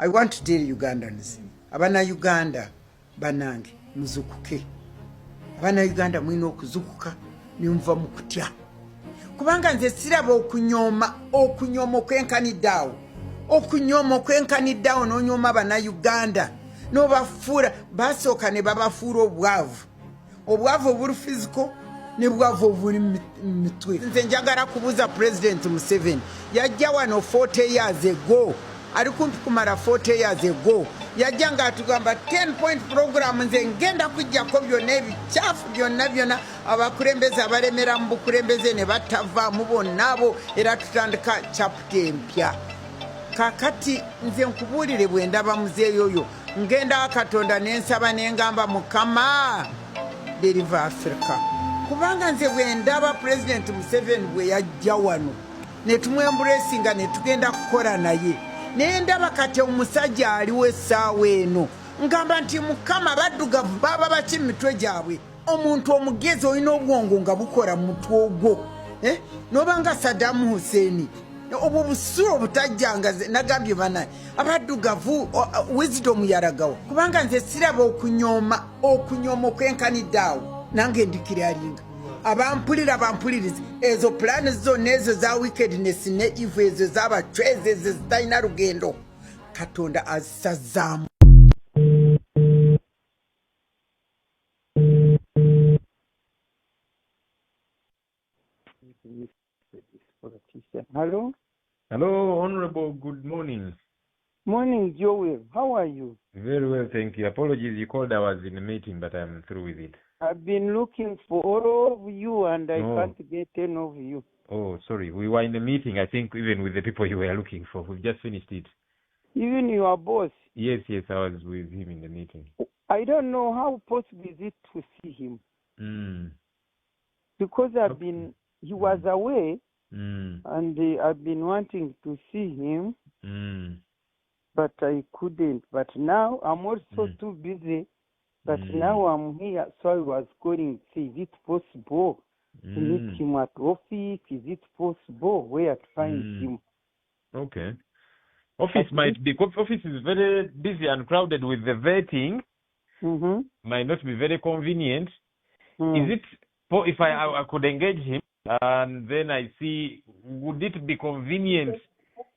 I want to tell Ugandans, Bana Uganda banange muzukuke. Bana Uganda mwino okuzukuka nyumva mukutya. Kubanga nze siraba okunyoma okwenkaniddawo. Okunyoma okwenkaniddawo n'onyoma Bana Uganda. No bafura basooka ne babafuura obwavu. Obwavu obuli physical ne bwavu obuli mitwe. Nze njagala kubuuza President Museveni yajja wano 40 years ago. Ali kumpi kumara 40 years ago. Yajja nga atugamba 10-point program nze ngenda kujjako byonna ebikyafu byonna abakulembeze abalemera mu bukulembeze ne batavaamu bonna abo era tutandika chapter empya. Kakati nze nkubuulire bwe ndaba muzeeyi oyo ngenda Katonda n'ensaba n'engamba Mukama deliver Africa. Kubanga nze bwe ndaba President Museveni bwe yajja wano ne tumwembulesinga ne tugenda kukola naye ne ndaba kati omusajja aliwo essaawa eno ngamba nti Mukama baddugavu baba baki mu mitwe gyabwe. Omuntu omugezi olina obwongo nga bukola mu mutwe ogwo noba nga Saddam Hussein obwo busulo butajjanga nagambye banaye abaddugavu wisdom yaragawa. Kubanga nze siraba okunyoma okwenkaniddawo nange ndikira alinga abampuliriza ezo plani zonna ezo za wickedness ne evil ezo z'abacwezi ezo zitalina lugendo Katonda azisazaamu. Hello? Hello, Honorable. Good morning. Morning, Joel. How are you? Very well, thank you. Apologies, you called. I was in a meeting, but I'm through with it. I've been looking for all of you, and I can't get any of you. Oh, sorry. We were in a meeting, I think, even with the people you were looking for. We've just finished it. Even your boss? Yes, I was with him in the meeting. I don't know how possible is it to see him. Because he was away, and I've been wanting to see him, but I couldn't. But now I'm also too busy. But now I'm here, so I was calling to see, is it possible to meet him at office? Is it possible where to find him? Okay. Office is very busy and crowded with the vetting. Might not be very convenient. Is it, if I could engage him and then I see, would it be convenient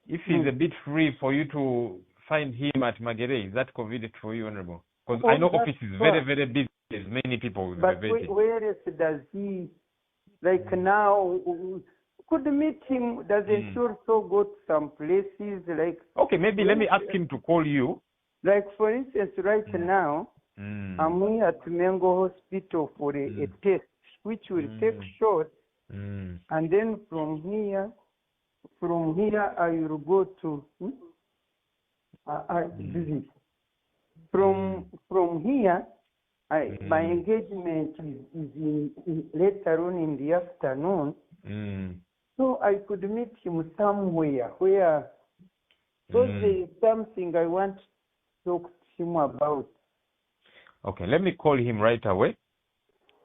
if he's a bit free for you to find him at Magere? Is that convenient for you, Honorable? Because I know office is very, very busy. There's many people with the vetting. But where else does he, like now, could meet him? Doesn't he also go to some places? Like okay, maybe let me ask him to call you. Like for instance, right now, I'm here at Mengo Hospital for a test, which will take short, and then from here I will go to visit. From here, my engagement is in later on in the afternoon. So I could meet him somewhere where, so there is something I want to talk to him about. Okay, let me call him right away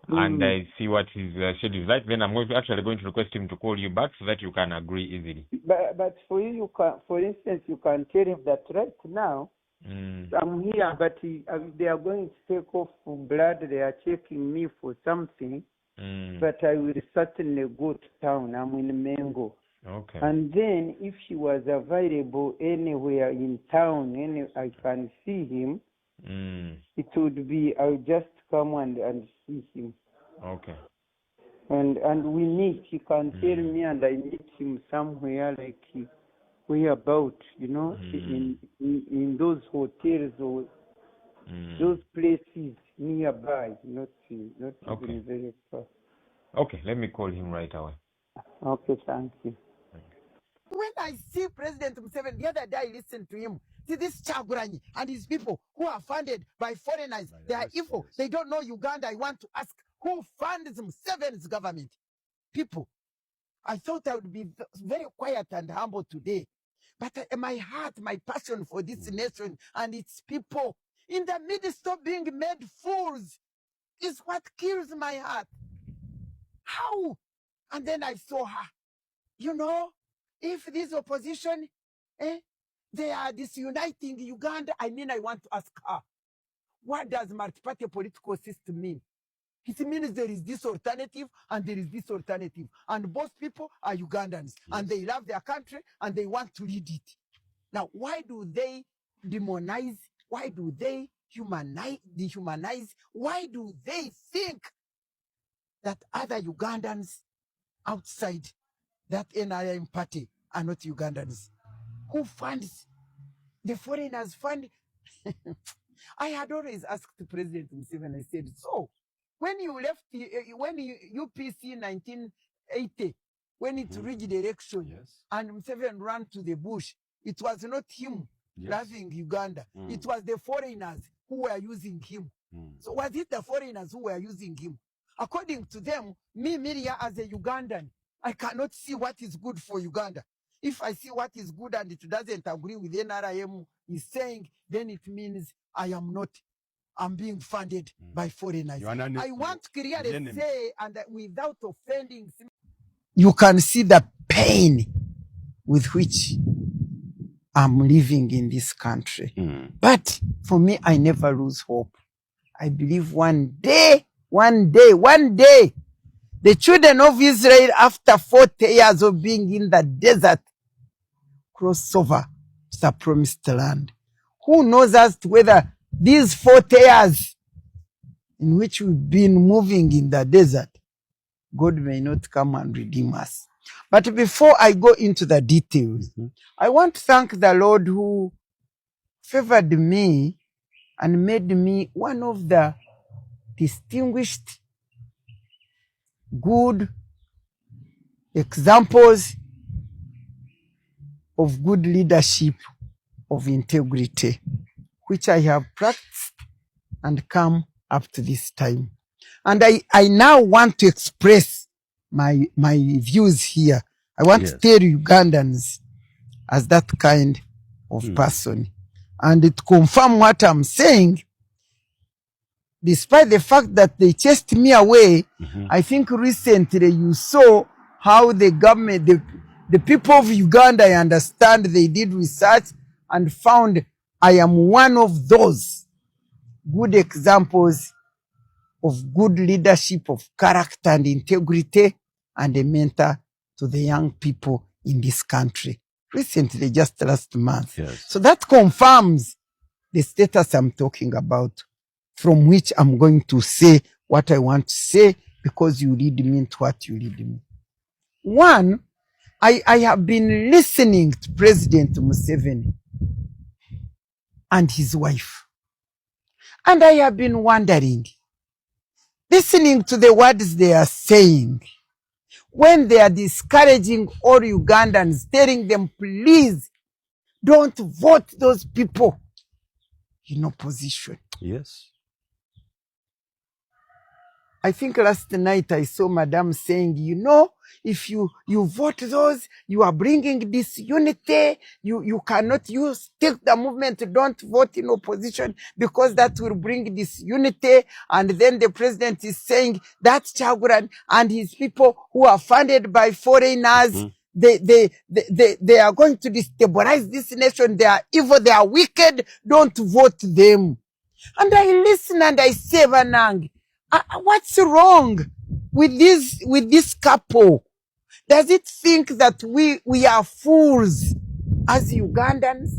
and I see what his schedule is like. Then I'm actually going to request him to call you back so that you can agree easily. But for you can, for instance, you can tell him that right now, I'm here, but they are going to take off blood. They are checking me for something, but I will certainly go to town. I'm in Mengo. Okay. And then if he was available anywhere in town, I can see him, it would be, I'll just come and see him. Okay. And we meet. He can tell me and I meet him somewhere like where about, in those hotels or those places nearby, not even very far. Okay, let me call him right away. Okay, thank you. When I see President Museveni, the other day I listened to him. See this Chaguranyi and his people who are funded by foreigners. They are evil. They don't know Uganda. I want to ask, who funds Museveni's government? People. I thought I would be very quiet and humble today. But my heart, my passion for this nation and its people, in the midst of being made fools, is what kills my heart. How? And then I saw her. If this opposition they are disuniting Uganda. I mean, I want to ask her, what does multi-party political system mean? It means there is this alternative and there is this alternative. And both people are Ugandans. Yes. And they love their country and they want to lead it. Now, why do they demonize? Why do they dehumanize? Why do they think that other Ugandans outside that NRM party are not Ugandans? Who funds? The foreigners fund. I had always asked President Museveni, I said, so when you left, when UPC 1980, when it reached the election, yes, and Museveni ran to the bush, it was not him, yes, loving Uganda. It was the foreigners who were using him. So was it the foreigners who were using him? According to them, me, Miria, as a Ugandan, I cannot see what is good for Uganda. If I see what is good and it doesn't agree with NRM is saying, then it means I'm being funded by foreigners. I want to clearly say, and without offending, you can see the pain with which I'm living in this country. But for me, I never lose hope. I believe one day, the children of Israel, after 40 years of being in the desert, cross over to the promised land. Who knows as to whether these 40 years in which we've been moving in the desert, God may not come and redeem us. But before I go into the details, I want to thank the Lord who favored me and made me one of the distinguished, good examples of good leadership, of integrity, which I have practiced and come up to this time. And I now want to express my views here. I want to tell Ugandans as that kind of person. And to confirm what I'm saying, despite the fact that they chased me away, I think recently you saw how the government, the people of Uganda, I understand they did research and found I am one of those good examples of good leadership, of character and integrity, and a mentor to the young people in this country. Recently, just last month. Yes. So that confirms the status I'm talking about, from which I'm going to say what I want to say, because you lead me into what you lead me. One, I have been listening to President Museveni and his wife. And I have been wondering, listening to the words they are saying, when they are discouraging all Ugandans, telling them, please don't vote those people in opposition. Yes. I think last night I saw Madam saying, you know, if you vote those, you are bringing disunity. You cannot take the movement, don't vote in opposition, because that will bring disunity. And then the president is saying that Chaguran and his people who are funded by foreigners, they are going to destabilize this nation. They are evil, they are wicked, don't vote them. And I listen and I say, Vanang, what's wrong with this couple? Does it think that we are fools as Ugandans?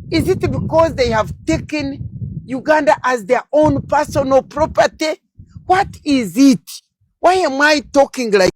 Is it because they have taken Uganda as their own personal property? What is it? Why am I talking like